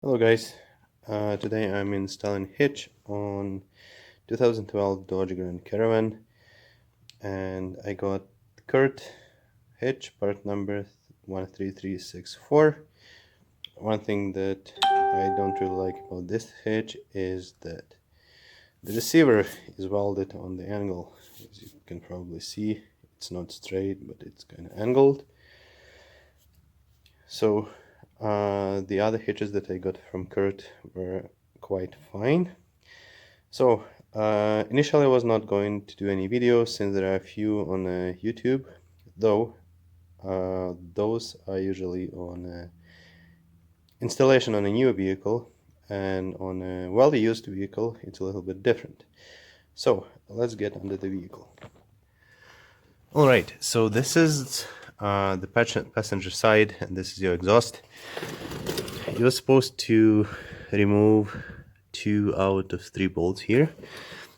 Hello guys, today I'm installing Hitch on 2012 Dodge Grand Caravan, and I got Kurt Hitch part number 13364. One thing that I don't really like about this hitch is that the receiver is welded on the angle. As you can probably see, it's not straight but it's kind of angled. So the other hitches that I got from Kurt were quite fine. So initially I was not going to do any videos since there are a few on YouTube, though those are usually on installation on a new vehicle, and on a well-used vehicle it's a little bit different. So let's get under the vehicle. Alright, so this is the passenger side, and this is your exhaust. You're supposed to remove 2 out of 3 bolts here.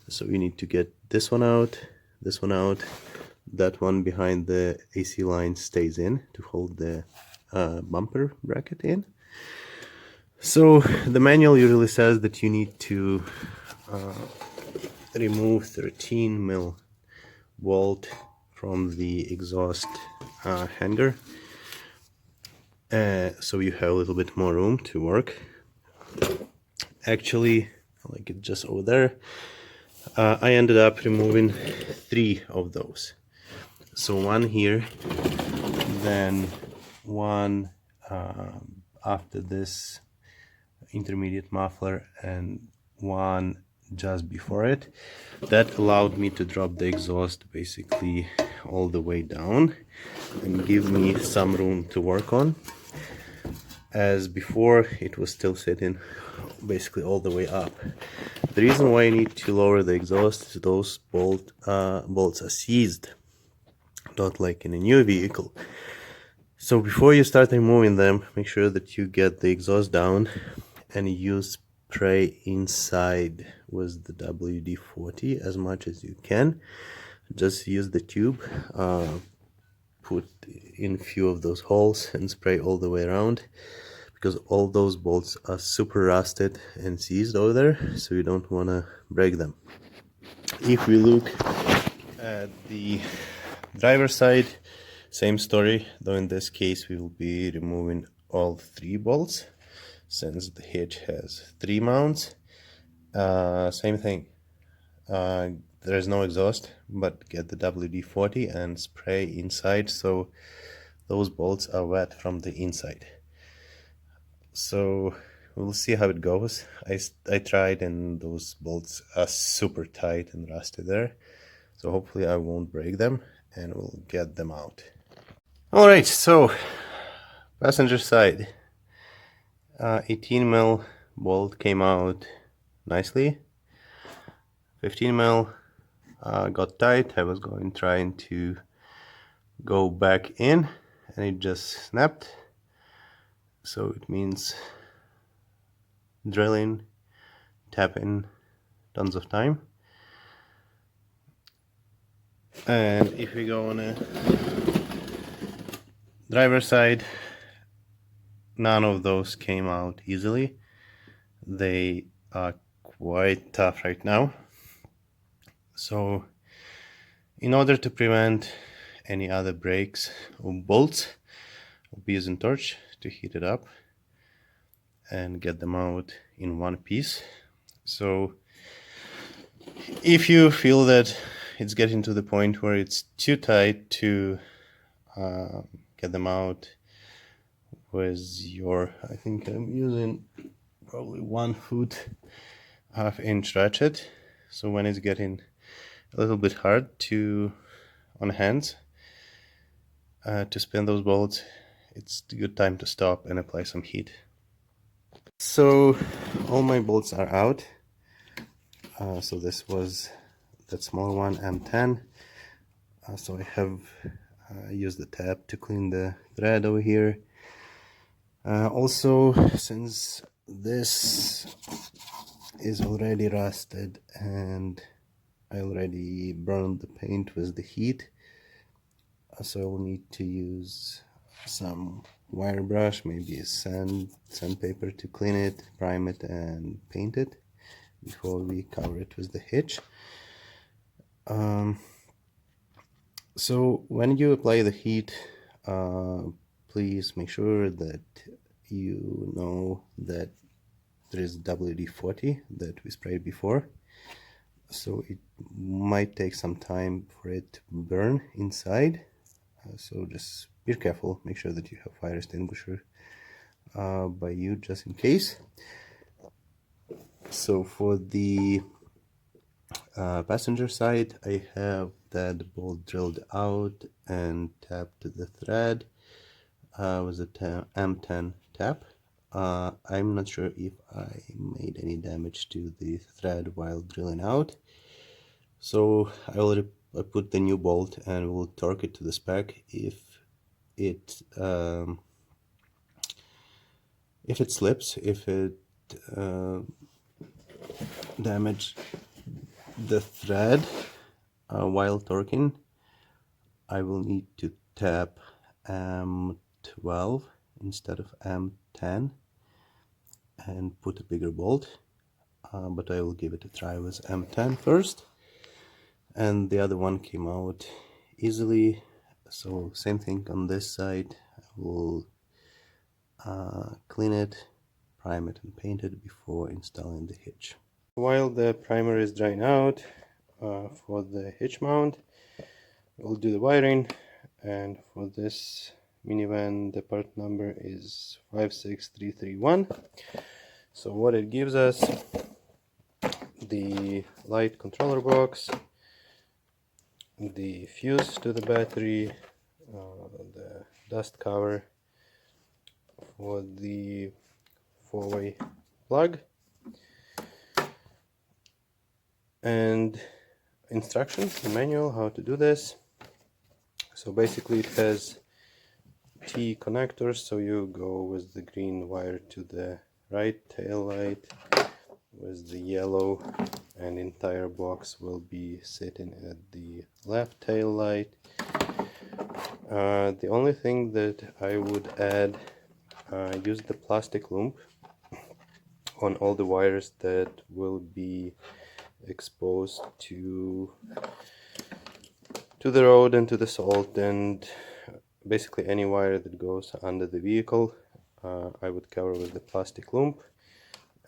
So you need to get this one out, that one behind the AC line stays in to hold the bumper bracket in. So the manual usually says that you need to remove 13 mil bolt from the exhaust hanger, so you have a little bit more room to work. Actually, like it just over there, I ended up removing 3 of those. So one here, then one after this intermediate muffler, and one just before it. That allowed me to drop the exhaust basically all the way down and give me some room to work on, as before it was still sitting basically all the way up. The reason why I need to lower the exhaust is those bolts are seized, not like in a new vehicle. So before you start removing them, make sure that you get the exhaust down and use spray inside with the WD-40 as much as you can. Just use the tube, put in a few of those holes and spray all the way around, because all those bolts are super rusted and seized over there, so you don't want to break them. If we look at the driver's side, same story, though in this case we will be removing all 3 bolts since the hitch has 3 mounts. Same thing, there is no exhaust, but get the WD-40 and spray inside so those bolts are wet from the inside. So we'll see how it goes. I tried, and those bolts are super tight and rusty there, so hopefully I won't break them and we'll get them out. Alright, so passenger side, 18 mil bolt came out nicely. 15 mil got tight. I was trying to go back in and it just snapped. So it means drilling, tapping tons of time. And if we go on a driver's side, none of those came out easily. They are quite tough right now. So in order to prevent any other breaks or bolts, I'll be using torch to heat it up and get them out in one piece. So if you feel that it's getting to the point where it's too tight to get them out with your, I think I'm using probably 1 foot half-inch ratchet, so when it's getting a little bit hard on hands to spin those bolts, it's a good time to stop and apply some heat. So all my bolts are out. So this was that small one, M10. So I have used the tap to clean the thread over here. Also, since this is already rusted and I already burned the paint with the heat, so I will need to use some wire brush, maybe a sandpaper to clean it, prime it, and paint it before we cover it with the hitch. So when you apply the heat, please make sure that you know that there is WD-40 that we sprayed before. So it might take some time for it to burn inside. So just be careful, make sure that you have fire extinguisher by you just in case. So for the passenger side, I have that bolt drilled out and tapped the thread with a M10 tap. I'm not sure if I made any damage to the thread while drilling out. So I already put the new bolt and will torque it to the spec. If it slips, if it damage the thread while torquing, I will need to tap M12 instead of M10 and put a bigger bolt, but I will give it a try with M10 first. And the other one came out easily, so same thing on this side. I will clean it, prime it, and paint it before installing the hitch. While the primer is drying out for the hitch mount, we'll do the wiring. And for this minivan, the part number is 56331. So what it gives us: the light controller box, the fuse to the battery, the dust cover for the 4-way plug, and instructions, the manual how to do this. So basically it has T connectors, so you go with the green wire to the right tail light, with the yellow, and entire box will be sitting at the left tail light. The only thing that I would add, use the plastic loop on all the wires that will be exposed to the road and to the salt, and basically any wire that goes under the vehicle. I would cover with the plastic loop,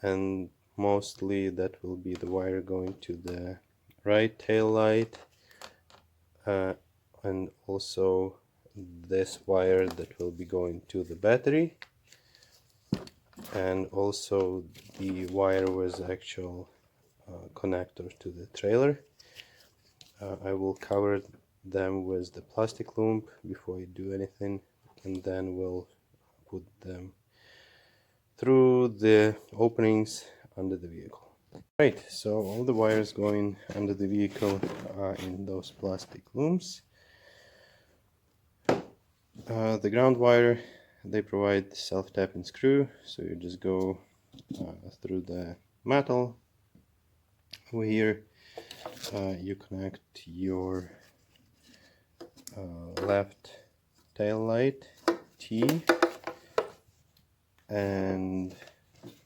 and mostly that will be the wire going to the right tail light, and also this wire that will be going to the battery, and also the wire with actual connector to the trailer. I will cover them with the plastic loop before you do anything, and then we'll put them through the openings under the vehicle. Right, so all the wires going under the vehicle are in those plastic looms. The ground wire, they provide self-tapping screw, so you just go through the metal. Over here you connect your left tail light T, and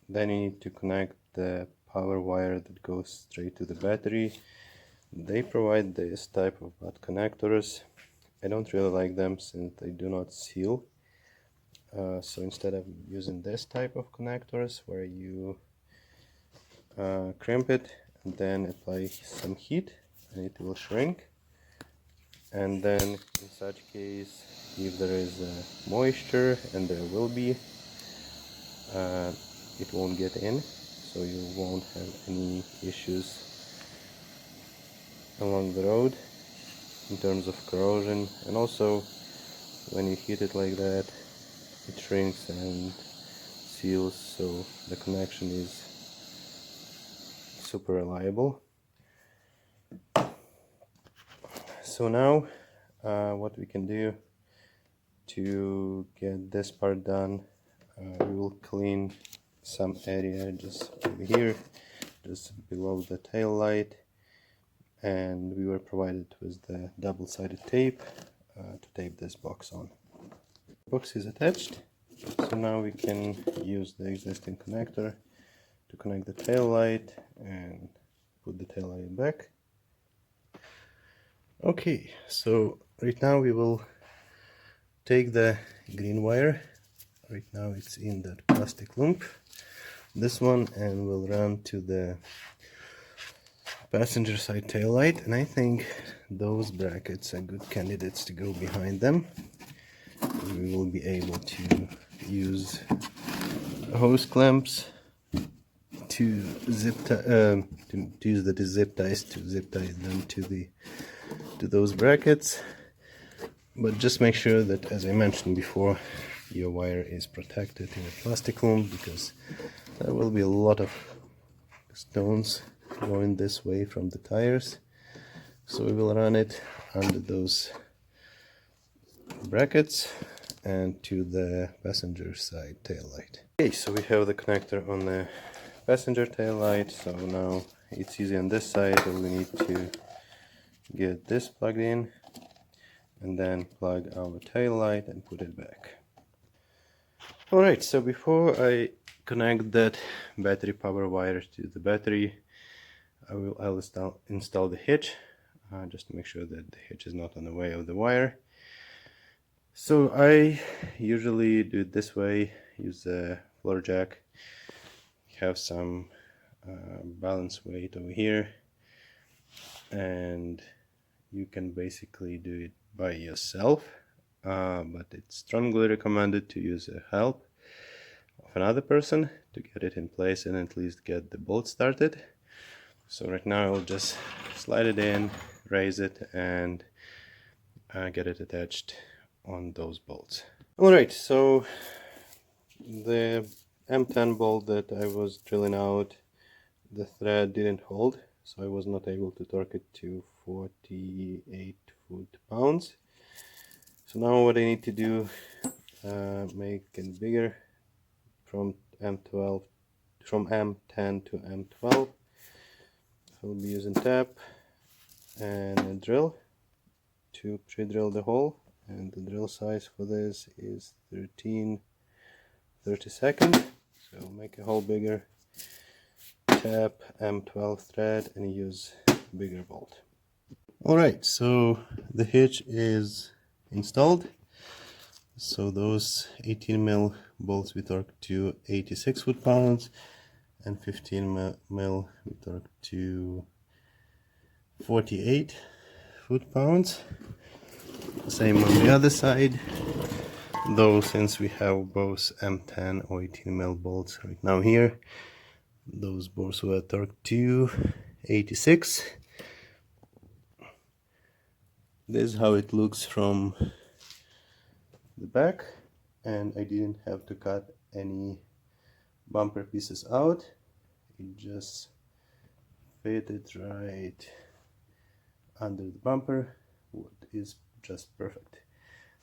then you need to connect the power wire that goes straight to the battery. They provide this type of butt connectors. I don't really like them since they do not seal. So instead of using this type of connectors where you crimp it and then apply some heat and it will shrink, and then in such case, if there is moisture, and there will be, it won't get in, so you won't have any issues along the road in terms of corrosion. And also when you heat it like that, it shrinks and seals, so the connection is super reliable. So now what we can do to get this part done, we will clean some area just over here, just below the tail light, and we were provided with the double-sided tape to tape this box on. The box is attached, So now we can use the existing connector to connect the tail light and put the tail light back. Okay, so right now we will take the green wire. Right now it's in that plastic loop, this one, and we'll run to the passenger side tail light, and I think those brackets are good candidates to go behind them. We will be able to use hose clamps to use the zip ties to zip tie them to those brackets. But just make sure that, as I mentioned before, your wire is protected in a plastic loop, because there will be a lot of stones going this way from the tires. So we will run it under those brackets and to the passenger side tail light. Okay, so we have the connector on the passenger tail light, so now it's easy on this side. We need to get this plugged in and then plug our tail light and put it back. Alright, so before I connect that battery power wire to the battery, I'll install the hitch, just to make sure that the hitch is not on the way of the wire. So I usually do it this way, use the floor jack, have some balance weight over here, and you can basically do it by yourself, but it's strongly recommended to use the help of another person to get it in place and at least get the bolt started. So right now I'll just slide it in, raise it, and get it attached on those bolts. Alright, so the M10 bolt that I was drilling out, the thread didn't hold, so I was not able to torque it to 48 foot-pounds. So now what I need to do, make it bigger from M10 to M12. I'll be using tap and a drill to pre-drill the hole, and the drill size for this is 13/32. So make a hole bigger, tap M12 thread, and use bigger bolt. Alright, so the hitch is installed. So those 18mm bolts we torque to 86 foot-pounds, and 15mm we torque to 48 foot-pounds. Same on the other side, though since we have both M10 or 18mm bolts right now here, those bolts were torqued to 86. This is how it looks from the back, and I didn't have to cut any bumper pieces out. It just fitted right under the bumper, what is just perfect.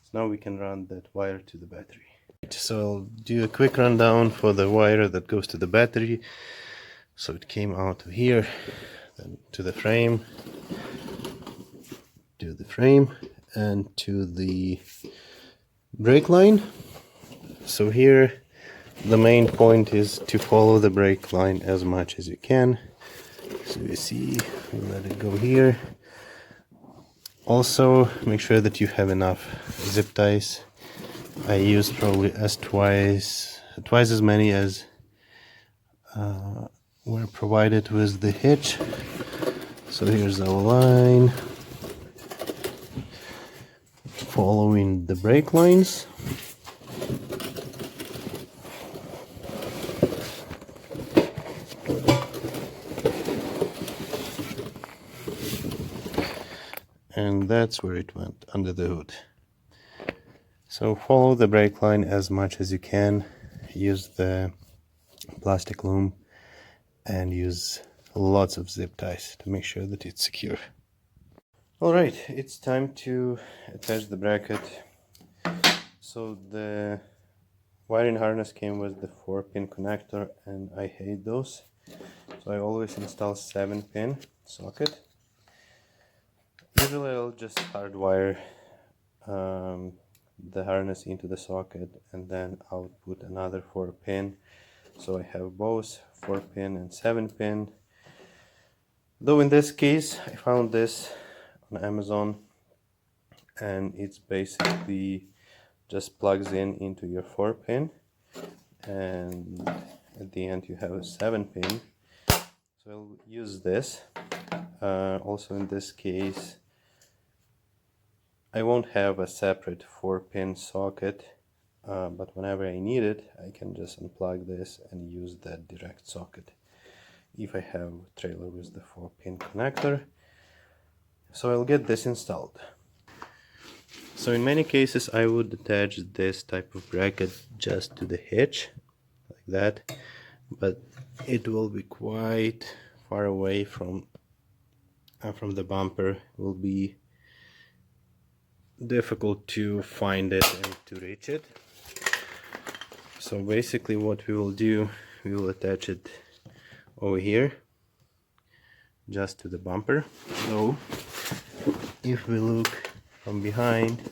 So now we can run that wire to the battery. So I'll do a quick rundown for the wire that goes to the battery. So it came out of here, then to the frame, and to the brake line. So here the main point is to follow the brake line as much as you can. So you see, we let it go here. Also make sure that you have enough zip ties. I used probably twice as many as were provided with the hitch. So here's our line, following the brake lines. And that's where it went, under the hood. So follow the brake line as much as you can, use the plastic loom, and use lots of zip ties to make sure that it's secure. Alright, it's time to attach the bracket. So the wiring harness came with the 4-pin connector, and I hate those. So I always install 7-pin socket. Usually I'll just hardwire the harness into the socket and then output another 4-pin. So I have both 4-pin and 7-pin. Though in this case I found this on Amazon, and it's basically just plugs in into your 4-pin, and at the end you have a 7-pin. So I'll use this. Also in this case I won't have a separate 4-pin socket, but whenever I need it I can just unplug this and use that direct socket if I have a trailer with the 4-pin connector. So I'll get this installed. So in many cases I would attach this type of bracket just to the hitch, like that, but it will be quite far away from the bumper. It will be difficult to find it and to reach it. So basically what we will do, we will attach it over here just to the bumper. So if we look from behind,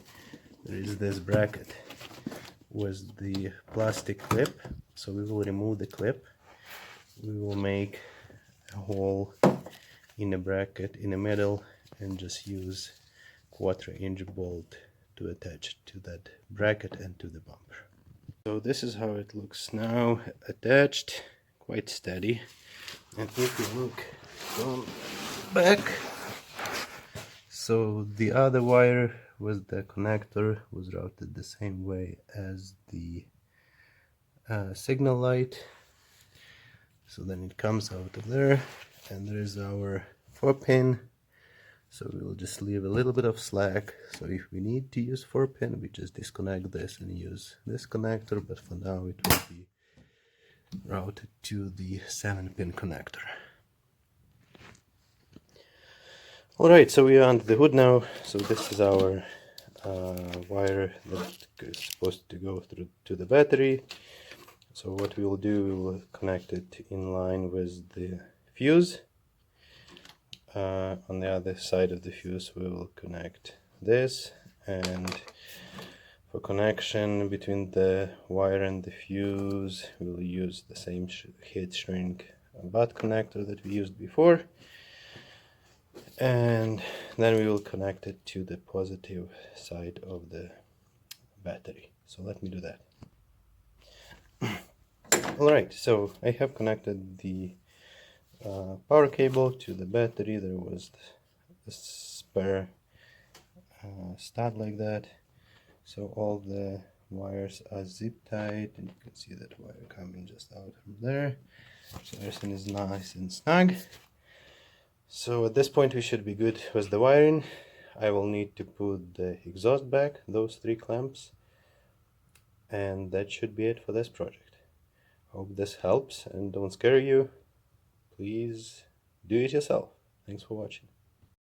there is this bracket with the plastic clip. So we will remove the clip, we will make a hole in the bracket in the middle and just use 1/4-inch bolt to attach it to that bracket and to the bumper. So this is how it looks now attached, quite steady. And if you look from back, so the other wire with the connector was routed the same way as the signal light. So then it comes out of there, and there is our 4-pin. So we will just leave a little bit of slack. So if we need to use 4-pin, we just disconnect this and use this connector, but for now it will be routed to the 7-pin connector. Alright, so we are under the hood now. So this is our wire that is supposed to go through to the battery. So what we will do, we will connect it in line with the fuse. On the other side of the fuse we will connect this, and for connection between the wire and the fuse we will use the same heat shrink butt connector that we used before, and then we will connect it to the positive side of the battery. So let me do that. Alright, so I have connected the power cable to the battery. There was a spare stud like that, so all the wires are zip tied, and you can see that wire coming just out from there. So everything is nice and snug. So at this point we should be good with the wiring. I will need to put the exhaust back, those 3 clamps, and that should be it for this project. Hope this helps and don't scare you. Please do it yourself. Thanks for watching.